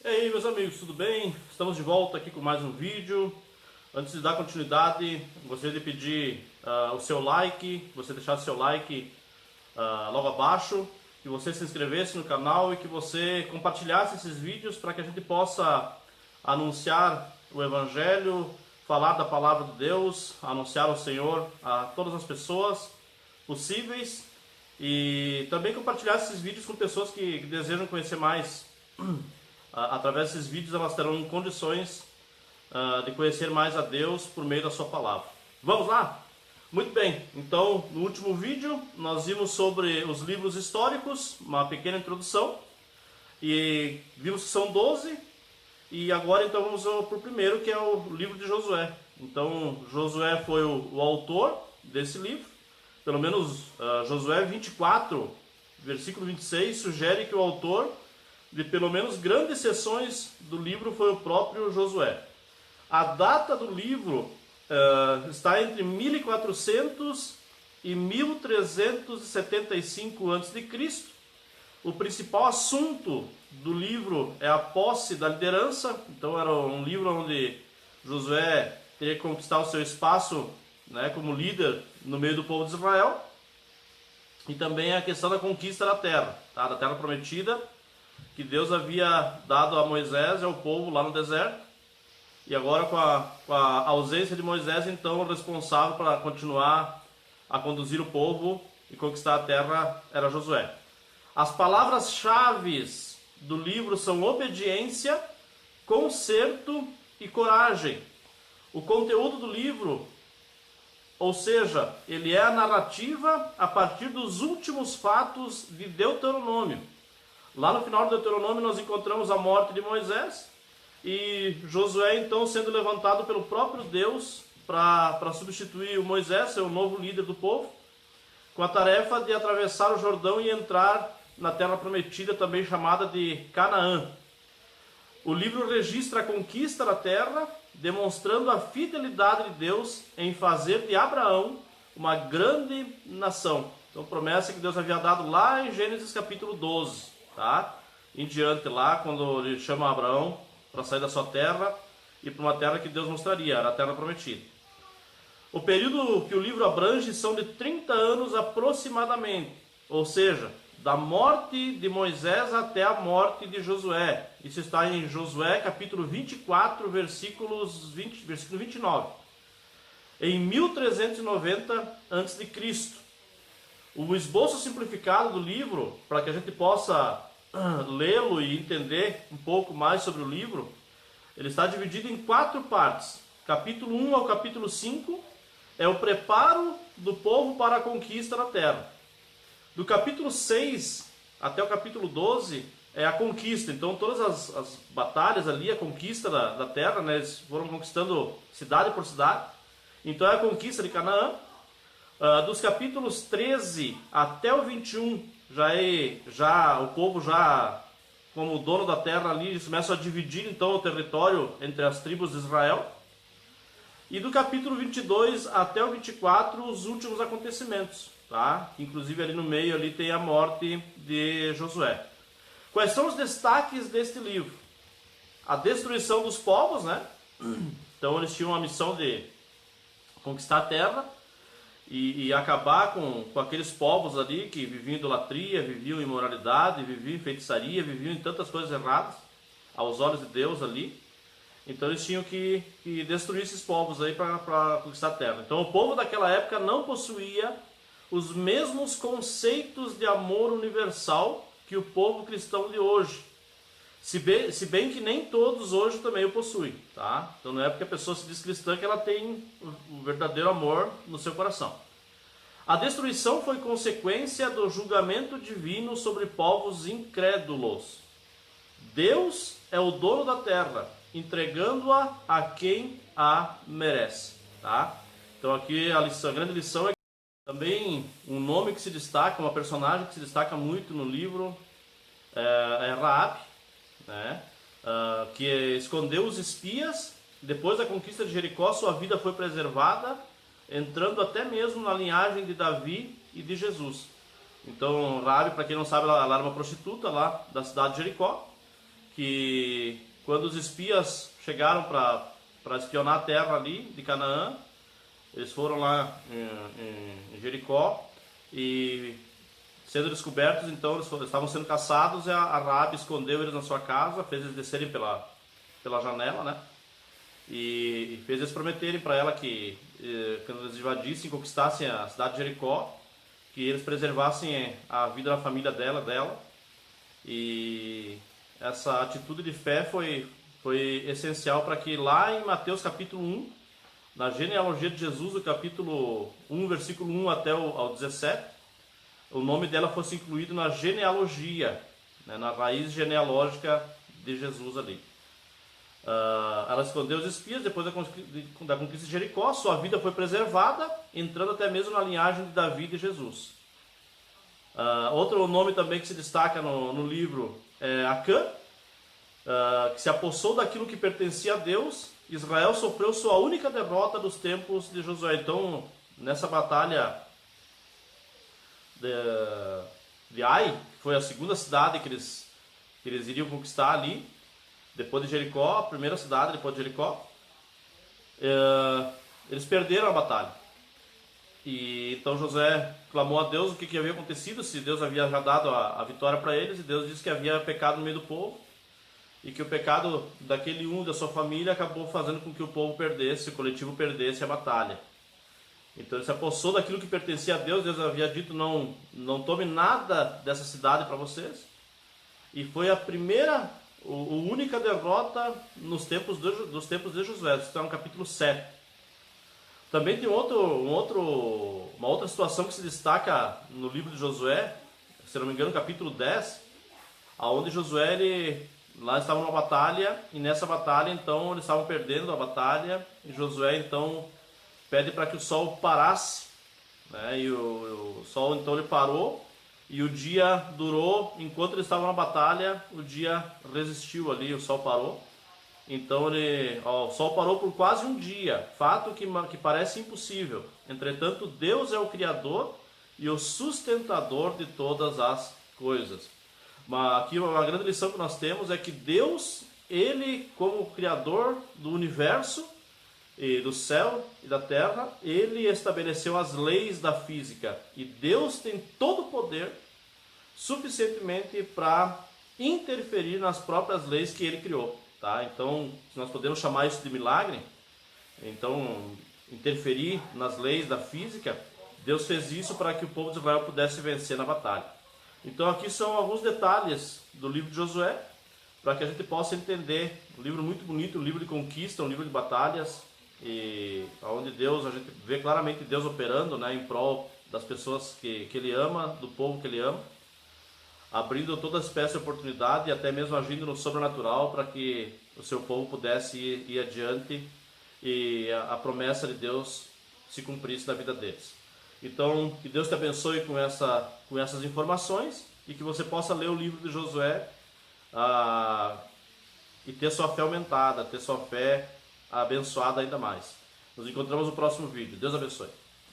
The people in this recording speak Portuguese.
E aí, meus amigos, tudo bem? Estamos de volta aqui com mais um vídeo. Antes de dar continuidade, gostaria de pedir o seu like, você deixar seu like logo abaixo, que você se inscrevesse no canal e que você compartilhasse esses vídeos para que a gente possa anunciar o Evangelho, falar da Palavra de Deus, anunciar o Senhor a todas as pessoas possíveis e também compartilhar esses vídeos com pessoas que desejam conhecer mais. Através desses vídeos elas terão condições de conhecer mais a Deus por meio da sua palavra. Vamos lá? Muito bem, então no último vídeo nós vimos sobre os livros históricos, uma pequena introdução, e vimos que são 12, e agora então vamos para o primeiro, que é o livro de Josué. Então Josué foi o autor desse livro, pelo menos Josué 24, versículo 26, sugere que o autor de pelo menos grandes seções do livro foi o próprio Josué. A data do livro está entre 1400 e 1375 a.C. O principal assunto do livro é a posse da liderança. Então era um livro onde Josué teria que conquistar o seu espaço, né, como líder no meio do povo de Israel. E também a questão da conquista da terra, tá? Da terra prometida, que Deus havia dado a Moisés e ao povo lá no deserto. E agora com a ausência de Moisés, então o responsável para continuar a conduzir o povo e conquistar a terra era Josué. As palavras-chave do livro são obediência, conserto e coragem. O conteúdo do livro, ou seja, ele é a narrativa a partir dos últimos fatos de Deuteronômio. Lá no final do Deuteronômio nós encontramos a morte de Moisés e Josué então sendo levantado pelo próprio Deus para substituir o Moisés, ser o novo líder do povo, com a tarefa de atravessar o Jordão e entrar na terra prometida, também chamada de Canaã. O livro registra a conquista da terra, demonstrando a fidelidade de Deus em fazer de Abraão uma grande nação. Então, promessa que Deus havia dado lá em Gênesis capítulo 12. Tá? Em diante lá, quando ele chama Abraão para sair da sua terra e para uma terra que Deus mostraria, era a terra prometida. O período que o livro abrange são de 30 anos aproximadamente, ou seja, da morte de Moisés até a morte de Josué. Isso está em Josué capítulo 24, versículo 29. Em 1390 a.C., o esboço simplificado do livro, para que a gente possa lê-lo e entender um pouco mais sobre o livro, ele está dividido em 4 partes. Capítulo 1 ao capítulo 5 é o preparo do povo para a conquista da terra. Do capítulo 6 até o capítulo 12 é a conquista. Então todas as batalhas ali, a conquista da terra, né, eles foram conquistando cidade por cidade. Então é a conquista de Canaã. Dos capítulos 13 até o 21, o povo já como dono da terra ali, eles começam a dividir então o território entre as tribos de Israel. E do capítulo 22 até o 24, os últimos acontecimentos, tá? Inclusive ali no meio ali tem a morte de Josué. Quais são os destaques deste livro? A destruição dos povos, né? Então eles tinham a missão de conquistar a terra e acabar com aqueles povos ali que viviam em idolatria, viviam em imoralidade, viviam em feitiçaria, viviam em tantas coisas erradas aos olhos de Deus ali. Então eles tinham que destruir esses povos aí para conquistar a terra. Então o povo daquela época não possuía os mesmos conceitos de amor universal que o povo cristão de hoje. Se bem que nem todos hoje também o possuem, tá? Então não é porque a pessoa se diz cristã que ela tem o verdadeiro amor no seu coração. A destruição foi consequência do julgamento divino sobre povos incrédulos. Deus é o dono da terra, entregando-a a quem a merece, tá? Então aqui a grande lição é também um nome que se destaca, uma personagem que se destaca muito no livro é Raabe, né? Que escondeu os espias. Depois da conquista de Jericó, sua vida foi preservada, entrando até mesmo na linhagem de Davi e de Jesus. Então Raabe, para quem não sabe, ela era uma prostituta lá da cidade de Jericó, que quando os espias chegaram para espionar a terra ali de Canaã, eles foram lá em Jericó e, sendo descobertos, então eles estavam sendo caçados, e a Raabe escondeu eles na sua casa, fez eles descerem pela janela, né? E fez eles prometerem para ela que quando eles invadissem, conquistassem a cidade de Jericó, que eles preservassem a vida da família dela. E essa atitude de fé foi essencial para que lá em Mateus capítulo 1, na genealogia de Jesus, do capítulo 1, versículo 1 até ao 17, o nome dela fosse incluído na genealogia, né, na raiz genealógica de Jesus ali. Ela escondeu os espias depois da conquista de Jericó, sua vida foi preservada, entrando até mesmo na linhagem de Davi e de Jesus. Outro nome também que se destaca no livro é Acã, que se apossou daquilo que pertencia a Deus. Israel sofreu sua única derrota dos tempos de Josué. Então, nessa batalha de Ai, que foi a segunda cidade que eles iriam conquistar ali, depois de Jericó, a primeira cidade depois de Jericó, eles perderam a batalha. E então Josué clamou a Deus o que havia acontecido, se Deus havia já dado a vitória para eles, e Deus disse que havia pecado no meio do povo, e que o pecado daquele da sua família acabou fazendo com que o povo perdesse, o coletivo perdesse a batalha. Então ele se apossou daquilo que pertencia a Deus. Deus havia dito: não tome nada dessa cidade para vocês. E foi a primeira, a única derrota dos tempos de Josué. Isso está no capítulo 7. Também tem uma outra situação que se destaca no livro de Josué, se não me engano, capítulo 10, onde Josué, lá estava numa batalha, e nessa batalha, então, eles estavam perdendo a batalha, e Josué, então, pede para que o sol parasse, né? E o sol, então, ele parou, e o dia durou, enquanto eles estavam na batalha, o dia resistiu ali, o sol parou. Então o sol parou por quase um dia, fato que parece impossível. Entretanto, Deus é o Criador e o sustentador de todas as coisas. Mas aqui uma grande lição que nós temos é que Deus, Ele como Criador do universo, e do céu e da terra, Ele estabeleceu as leis da física. E Deus tem todo o poder suficientemente para interferir nas próprias leis que Ele criou. Tá? Então, se nós podemos chamar isso de milagre, então, interferir nas leis da física, Deus fez isso para que o povo de Israel pudesse vencer na batalha. Então, aqui são alguns detalhes do livro de Josué, para que a gente possa entender. Um livro muito bonito, um livro de conquista, um livro de batalhas, e onde a gente vê claramente Deus operando, né, em prol das pessoas que Ele ama, do povo que Ele ama, abrindo toda espécie de oportunidade e até mesmo agindo no sobrenatural para que o seu povo pudesse ir adiante e a promessa de Deus se cumprisse na vida deles. Então, que Deus te abençoe com essas informações, e que você possa ler o livro de Josué e ter sua fé aumentada, ter sua fé abençoada ainda mais. Nos encontramos no próximo vídeo. Deus abençoe.